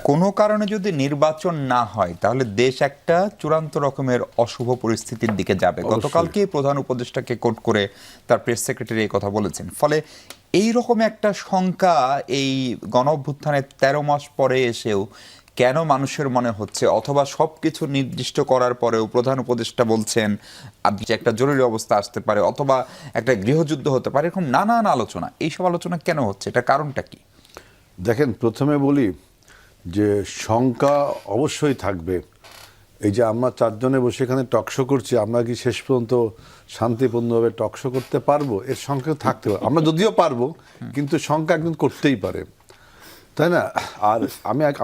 কোনো কারণে যদি নির্বাচন না হয় তাহলে দেশ একটা চূড়ান্ত রকমের অশুভ পরিস্থিতির দিকে যাবে। গতকালকে প্রধান উপদেষ্টাকে কোট করে তার প্রেস সেক্রেটারি এই কথা বলেছেন। ফলে এই রকম একটা শঙ্কা এই গণ অভ্যুত্থানের 13 মাস পরে এসেও কেন মানুষের মনে হচ্ছে, অথবা সবকিছু নির্দিষ্ট করার পরেও প্রধান উপদেষ্টা বলছেন যে একটা জরুরি অবস্থা আসতে পারে অথবা একটা গৃহযুদ্ধ হতে পারে, এরকম নানান আলোচনা, এইসব আলোচনা কেন হচ্ছে, এটা কারণটা কি? দেখেন, প্রথমে বলি যে শঙ্কা অবশ্যই থাকবে। এই যে আমরা চারজনে বসে এখানে টকশো করছি, আমরা কি শেষ পর্যন্ত শান্তিপূর্ণভাবে টকশো করতে পারবো? এর শঙ্কা থাকতে পারে। আমরা যদিও পারবো, কিন্তু শঙ্কা একদিন করতেই পারে, তাই না? আর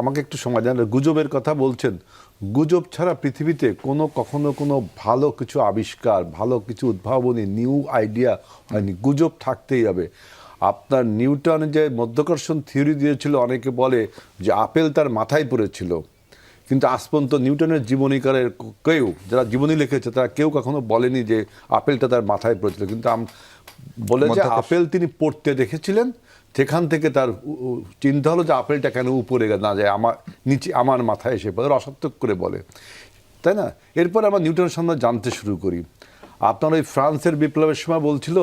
আমাকে একটু সময় দেন। গুজবের কথা বলছেন, গুজব ছাড়া পৃথিবীতে কখনো কোনো ভালো কিছু আবিষ্কার, ভালো কিছু উদ্ভাবনী, নিউ আইডিয়া হয়নি। গুজব থাকতেই হবে। আপনার নিউটন যে মধ্যাকর্ষণ থিওরি দিয়েছিল, অনেকে বলে যে আপেল তার মাথায় পড়েছিল, কিন্তু আজ পর্যন্ত নিউটনের জীবনীকারের কেউ, যারা জীবনী লিখেছে, তারা কেউ কখনো বলেনি যে আপেলটা তার মাথায় পড়েছিল। কিন্তু বলে যে আপেল তিনি পড়তে দেখেছিলেন, সেখান থেকে তার চিন্তা হলো যে আপেলটা কেন উপরে না যায়, আমার মাথায় এসে পড়ে, অসার্থক করে বলে, তাই না? এরপর আমরা নিউটনের সামনে জানতে শুরু করি। আপনার ওই ফ্রান্সের বিপ্লবের সময় বলছিল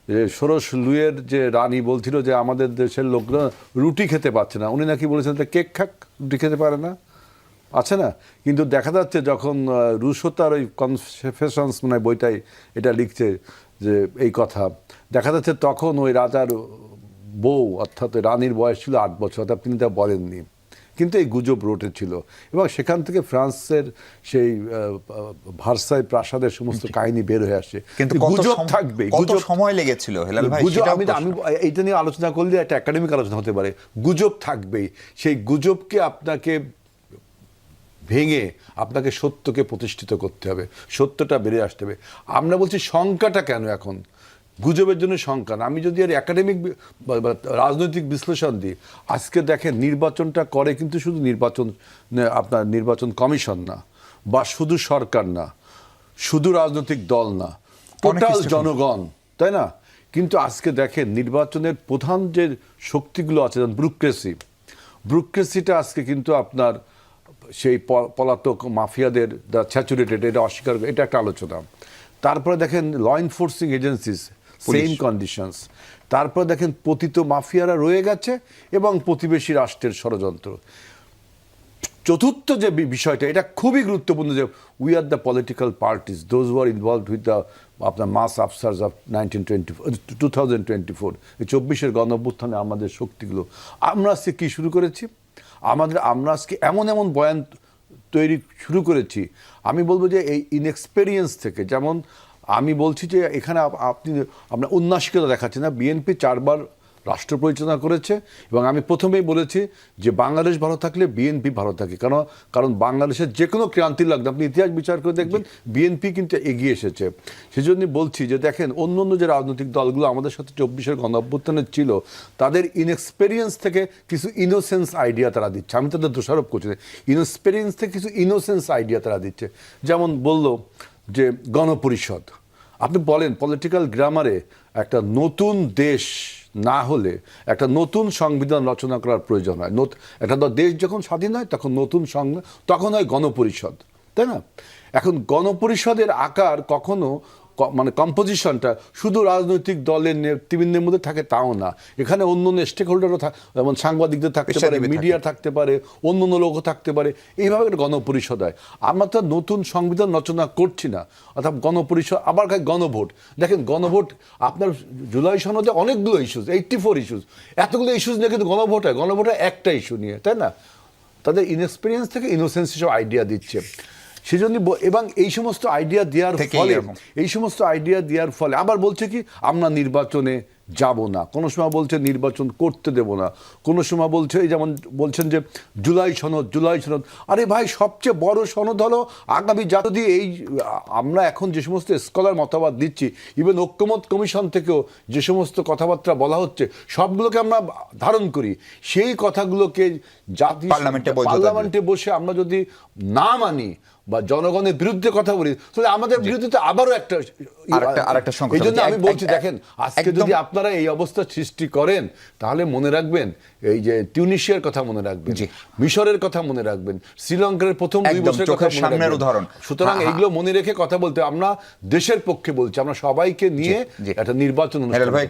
যে ষোড়শ লুইয়ের যে রানী বলছিল যে আমাদের দেশের লোকরা রুটি খেতে পারছে না, উনি নাকি বলেছেন কেক খাক, রুটি খেতে পারে না, আছে না? কিন্তু দেখা যাচ্ছে যখন রুশো তার ওই কনফেশনস মানে বইটাই এটা লিখছে যে এই কথা, দেখা যাচ্ছে তখন ওই রাজার বউ অর্থাৎ রানীর বয়স ছিল 8 বছর, অর্থাৎ তিনি তা বলেননি, কিন্তু এই গুজব রটেছিল। এবং সেখান থেকে ফ্রান্সের সেই ভার্সাই প্রাসাদের সমস্ত কাহিনী বের হয়ে আসে। কিন্তু গুজব থাকবে। কত সময় লেগেছিল হেলাল ভাই? আমি এইটা নিয়ে আলোচনা করলে একটা একাডেমিক আলোচনা হতে পারে। গুজব থাকবেই। সেই গুজবকে আপনাকে ভেঙে আপনাকে সত্যকে প্রতিষ্ঠিত করতে হবে, সত্যটা বেরিয়ে আসতে হবে। আমরা বলছি শঙ্কাটা কেন এখন? গুজবের জন্য শঙ্কা না। আমি যদি আর একাডেমিক রাজনৈতিক বিশ্লেষণ দিই, আজকে দেখেন নির্বাচনটা করে কিন্তু শুধু আপনার নির্বাচন কমিশন না, বা শুধু সরকার না, শুধু রাজনৈতিক দল না, টোটাল জনগণ, তাই না? কিন্তু আজকে দেখেন নির্বাচনের প্রধান যে শক্তিগুলো আছে, যেমন ব্যুরোক্রেসিটা আজকে কিন্তু আপনার সেই পলাতক মাফিয়াদের স্যাচুরেটেড, এটা অস্বীকার, এটা একটা আলোচনা। তারপরে দেখেন law enforcing agencies, same conditions. তারপরে দেখেন পতিত মাফিয়ারা রয়ে গেছে এবং প্রতিবেশী রাষ্ট্রের ষড়যন্ত্র। চতুর্থ যে বিষয়টা, এটা খুবই গুরুত্বপূর্ণ, যে we are the political parties those who R involved with the আপনার মাস আফসার্স অফ 2024 এই 24-এর গণ অভ্যুত্থানে আমাদের শক্তিগুলো। আমরা আজকে কী শুরু করেছি? আমরা আজকে এমন বয়ান তৈরি শুরু করেছি, আমি বলবো যে এই ইনএক্সপেরিয়েন্স থেকে। যেমন আমি বলছি যে এখানে আপনার উন্নাসিকতা দেখাচ্ছে না। বিএনপি 4 বার রাষ্ট্র পরিচালনা করেছে, এবং আমি প্রথমেই বলেছি যে বাংলাদেশ ভালো থাকলে বিএনপি ভালো থাকে। কারণ বাংলাদেশের যে কোনো ক্রান্তি লাগবে, আপনি ইতিহাস বিচার করে দেখবেন, বিএনপি কিন্তু এগিয়ে এসেছে। সেজন্য বলছি যে দেখেন অন্য যে রাজনৈতিক দলগুলো আমাদের সাথে 24-এর গণ অভ্যুত্থানে ছিল, তাদের ইনএক্সপেরিয়েন্স থেকে কিছু ইনোসেন্স আইডিয়া তারা দিচ্ছে। আমি তাদের দোষারোপ করছি না, ইনএক্সপেরিয়েন্স থেকে কিছু ইনোসেন্স আইডিয়া তারা দিচ্ছে। যেমন বলল যে গণপরিষদ, আপনি বলেন পলিটিক্যাল গ্রামারে একটা নতুন দেশ না হলে একটা নতুন সংবিধান রচনা করার প্রয়োজন হয়। একটা দেশ যখন স্বাধীন হয় তখন নতুন তখন হয় গণপরিষদ, তাই না? এখন গণপরিষদের আকার কখনো মানে কম্পোজিশনটা শুধু রাজনৈতিক দলের নেতৃবৃন্দের মধ্যে থাকে তাও না, এখানে অন্য স্টেক হোল্ডারও যেমন সাংবাদিকদের থাকতে পারে, মিডিয়া থাকতে পারে, অন্য লোকও থাকতে পারে। এইভাবে একটা গণপরিষদ হয়। আমরা তো নতুন সংবিধান রচনা করছি না, অর্থাৎ গণপরিষদ। আবার গণভোট, দেখেন গণভোট আপনার জুলাই সনদে অনেকগুলো ইস্যুস, 84 ইস্যুস, এতগুলো ইস্যুস নিয়ে কিন্তু গণভোট হয় একটা ইস্যু নিয়ে, তাই না? তাদের ইনএক্সপিরিয়েন্স থেকে ইনোসেন্স হিসেবে আইডিয়া দিচ্ছে। সেজন্য এবং এই সমস্ত আইডিয়া দেওয়ার ফলে আবার বলছে কি আমরা নির্বাচনে যাব না, কোনো সময় বলছে নির্বাচন করতে দেব না, কোনো সময় বলছে এই যেমন বলছেন যে জুলাই সনদ। আরে ভাই, সবচেয়ে বড় সনদ হলো আগামী যদি আমরা এখন যে সমস্ত স্কলার মতামত দিচ্ছি, ইভেন ঐক্যমত কমিশন থেকেও যে সমস্ত কথাবার্তা বলা হচ্ছে, সবগুলোকে আমরা ধারণ করি। সেই কথাগুলোকে জাতীয় পার্লামেন্টে বসে আমরা যদি না মানি, বা জনগণের বিরুদ্ধে কথা বলি, তাহলে আমাদের বিরুদ্ধে তো আবারও একটা আরেকটা সংকট এই জন্য হচ্ছে। আমি বলছি, দেখেন আজকে একদম- যদি আপনারা এই অবস্থা সৃষ্টি করেন, তাহলে মনে রাখবেন এই যে টিউনিশিয়ার কথা মনে রাখবেন, জি। মিশরের কথা মনে রাখবেন, শ্রীলঙ্কার প্রথম 2 একদম বছরের কথা চোখের মনে সামনের রাখবেন। উদাহরণ। সুতরাং হ্যাঁ, এইগুলো মনে রেখে কথা বলতে, আমরা দেশের পক্ষে বলছি, আমরা সবাইকে নিয়ে জি। একটা নির্বাচন হেলাল অনুষ্ঠান ভাই, করতে